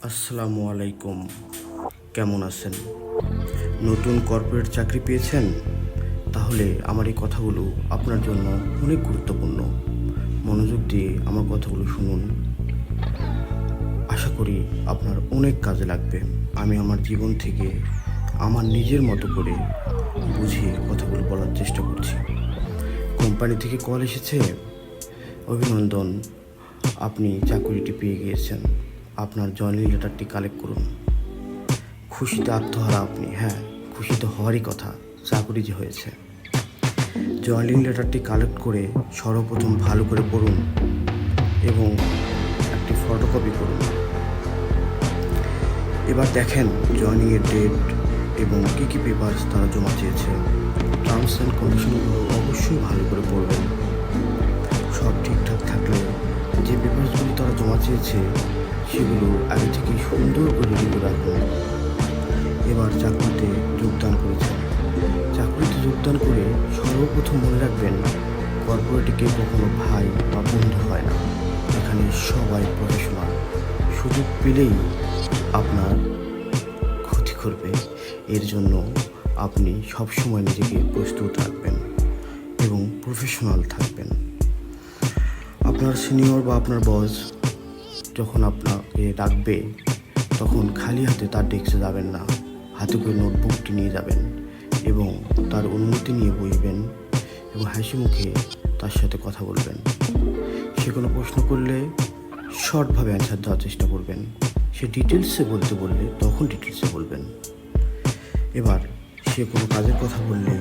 আসসালামু আলাইকুম। কেমন আছেন? নতুন কর্পোরেট চাকরি পেয়েছেন? তাহলে আমার এই কথাগুলো আপনার জন্য অনেক গুরুত্বপূর্ণ। মনোযোগ দিয়ে আমার কথাগুলো শুনুন। আশা করি আপনার অনেক কাজে লাগবে। আমি আমার জীবন থেকে আমার নিজের মতো করে বুঝিয়ে কথাগুলো বলার চেষ্টা করছি। কোম্পানি থেকে কল এসেছে, অভিনন্দন, আপনি চাকরিটি পেয়ে গিয়েছেন। আপনার জয়েনিং লেটারটি কালেক্ট করুন। খুশিতে আত্মহারা আপনি। হ্যাঁ, খুশিতে হওয়ারই কথা, চাকরি যে হয়েছে। জয়েনিং লেটারটি কালেক্ট করে সর্বপ্রথম ভালো করে পড়ুন এবং একটি ফটোকপি করুন। এবার দেখেন জয়েনিংয়ের ডেট এবং কী কী পেপারস তারা জমা চেয়েছে। টার্মস অ্যান্ড কন্ডিশনগুলো অবশ্যই ভালো করে পড়বেন। সব ঠিকঠাক থাকলে যে পেপারসগুলো তারা জমা চেয়েছে সেগুলো আগে থেকেই সুন্দর করে রেডি রাখুন। এবার চাকরিতে যোগদান করেছেন। চাকরিতে যোগদান করে সর্বপ্রথম মনে রাখবেন, কর্পোরেটে কেউ কখনো ভাই বা বন্ধু হয় না। এখানে সবাই প্রফেশনাল। সুযোগ পেলেই আপনার ক্ষতি করবে। এর জন্য আপনি সবসময় নিজেকে প্রস্তুত রাখবেন এবং প্রফেশনাল থাকবেন। আপনার সিনিয়র বা আপনার বস যখন আপনাকে ডাকবে তখন খালি হাতে তার ডেস্কে যাবেন না, হাতে করে নোটবুকটি নিয়ে যাবেন এবং তার অনুমতি নিয়ে বসবেন এবং হাসি মুখে তার সাথে কথা বলবেন। সে কোনো প্রশ্ন করলে শর্টভাবে অ্যান্সার দেওয়ার চেষ্টা করবেন। সে ডিটেলসে বলতে বললে তখন ডিটেলসে বলবেন। এবার সে কোনো কাজের কথা বললে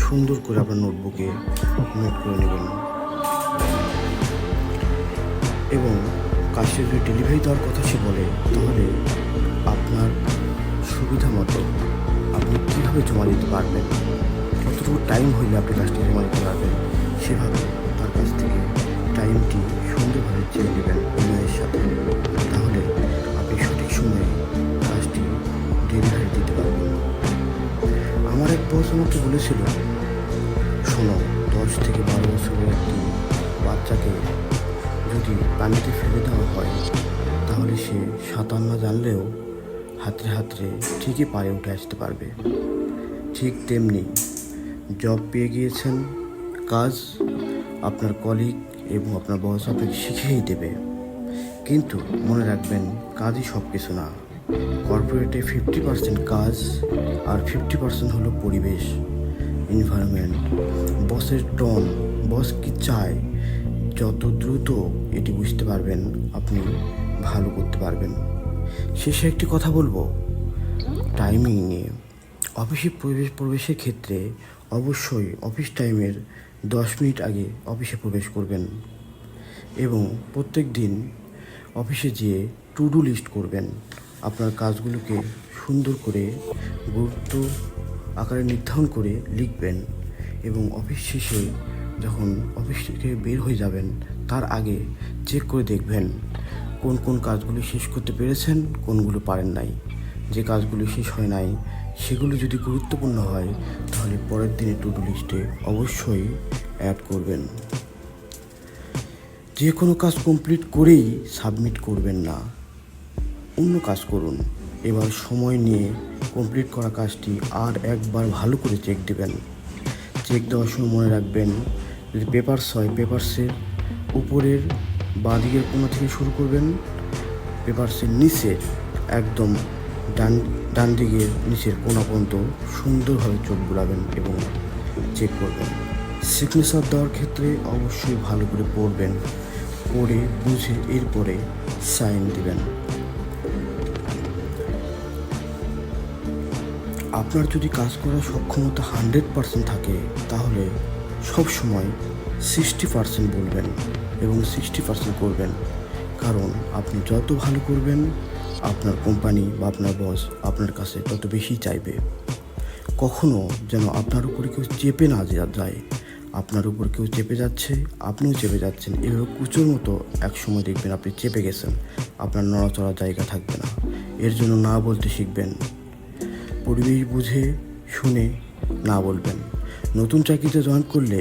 সুন্দর করে আপনার নোটবুকে নোট করে নেবেন এবং কাজটি যদি ডেলিভারি দেওয়ার কথা সে বলে তাহলে আপনার সুবিধা মতো আপনি কীভাবে জমা দিতে পারবেন, কতটুকু টাইম হইলে আপনি কাজটি জমা দিতে পারবেন, সেভাবে তার কাছ থেকে টাইমটি সুন্দরভাবে চেয়ে নেবেন বিনয়ের সাথে। তাহলে আপনি সঠিক সময়ে কাজটি ডেলিভারি দিতে পারবেন। আমার এক বস আমাকে বলেছিল, শোনো, 10 থেকে 12 বছরের একটি বাচ্চাকে যদি পানিতে ফেলে দেওয়া হয় তাহলে সে সাঁতার না জানলেও হাতড়ে হাতড়ে ঠিকই পাড়ে উঠে আসতে পারবে। ঠিক তেমনি জব পেয়ে গিয়েছেন, কাজ আপনার কলিগ এবং আপনার বস আপনাকে শিখিয়েই দেবে। কিন্তু মনে রাখবেন, কাজই সব কিছু না। কর্পোরেটে 50% কাজ আর 50% হলো পরিবেশ, এনভায়রনমেন্ট, বসের টোন, বস কী চায়। যত দ্রুত এটি বুঝতে পারবেন আপনি ভালো করতে পারবেন। শেষে একটি কথা বলবো টাইমিং নিয়ে। অফিসে প্রবেশের ক্ষেত্রে অবশ্যই অফিস টাইমের 10 মিনিট আগে অফিসে প্রবেশ করবেন এবং প্রত্যেক দিন অফিসে যেয়ে টু ডু লিস্ট করবেন। আপনার কাজগুলোকে সুন্দর করে গুরুত্ব আকারে নির্ধারণ করে লিখবেন এবং অফিস শেষে যখন অফিস থেকে বের হয়ে যাবেন তার আগে চেক করে দেখবেন কোন কোন কাজগুলো শেষ করতে পেরেছেন, কোনগুলো পারেন নাই। যে কাজগুলো শেষ হয় নাই সেগুলো যদি গুরুত্বপূর্ণ হয় তাহলে পরের দিনে টু ডু লিস্টে অবশ্যই অ্যাড করবেন। যে কোনো কাজ কমপ্লিট করেই সাবমিট করবেন না, অন্য কাজ করুন। এবার সময় নিয়ে কমপ্লিট করা কাজটি আর একবার ভালো করে চেক দেবেন। চেক দেওয়ার সময় মনে রাখবেন, যদি পেপারস হয় পেপারসের উপরের বাঁ দিকের কোণা থেকে শুরু করবেন, পেপারসের নিচের একদম ডান দিকের নিচের কোণা পর্যন্ত সুন্দরভাবে চোখ বুলাবেন এবং চেক করবেন। সিগনেচার দেওয়ার ক্ষেত্রে অবশ্যই ভালো করে পড়বেন, পড়ে বুঝে এরপরে সাইন দিবেন। আপনার যদি কাজ করার সক্ষমতা 100% থাকে তাহলে সবসময় 60% বলবেন এবং 60% করবেন। কারণ আপনি যত ভালো করবেন আপনার কোম্পানি বা আপনার বস আপনার কাছে তত বেশি চাইবে। কখনো যেন আপনার উপরে কেউ চেপে না যায়। আপনার উপর কেউ চেপে যাচ্ছে, আপনিও চেপে যাচ্ছেন, এভাবে কুচোর মতো এক সময় দেখবেন আপনি চেপে গেছেন, আপনার নড়াচড়ার জায়গা থাকবে না। এর জন্য না বলতে শিখবেন। পরিবেশ বুঝে শুনে না বলবেন। নতুন চাকরিতে জয়েন করলে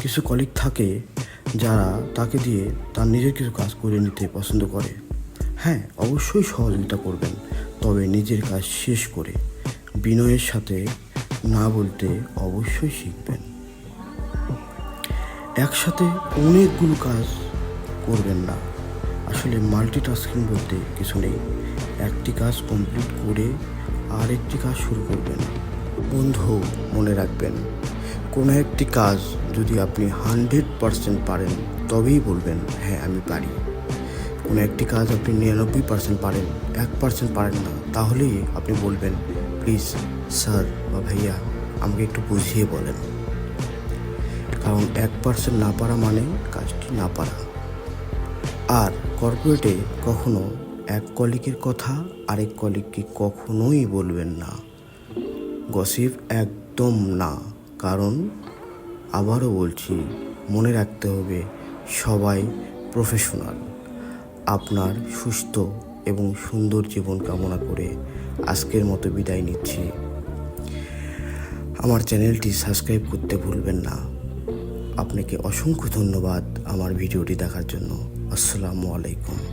কিছু কলিগ থাকে যারা তাকে দিয়ে তার নিজের কিছু কাজ করে নিতে পছন্দ করে। হ্যাঁ, অবশ্যই সহযোগিতা করবেন, তবে নিজের কাজ শেষ করে বিনয়ের সাথে না বলতে অবশ্যই শিখবেন। একসাথে অনেকগুলো কাজ করবেন না। আসলে মাল্টিটাস্কিং বলতে কিছু নেই। একটি কাজ কমপ্লিট করে আরেকটি কাজ শুরু করবেন। বন্ধু, মনে রাখবেন, কোনো একটি কাজ যদি আপনি 100% পারেন তবেই বলবেন হ্যাঁ আমি পারি। কোনো একটি কাজ আপনি 99% পারেন, 1% পারেন না, তাহলেই আপনি বলবেন প্লিজ স্যার বা ভাইয়া আমাকে একটু বুঝিয়ে বলেন। কারণ 1% না পারা মানে কাজটি না পারা। আর কর্পোরেটে কখনো এক কলিগের কথা আরেক কলিগকে কখনোই বলবেন না। গসিপ একদম না। কারণ আবারও বলছি, মনে রাখতে হবে সবাই প্রফেশনাল। আপনার সুস্থ এবং সুন্দর জীবন কামনা করে আজকের মতো বিদায় নিচ্ছি। আমার চ্যানেলটি সাবস্ক্রাইব করতে ভুলবেন না। আপনাকে অসংখ্য ধন্যবাদ আমার ভিডিওটি দেখার জন্য। আসসালামু আলাইকুম।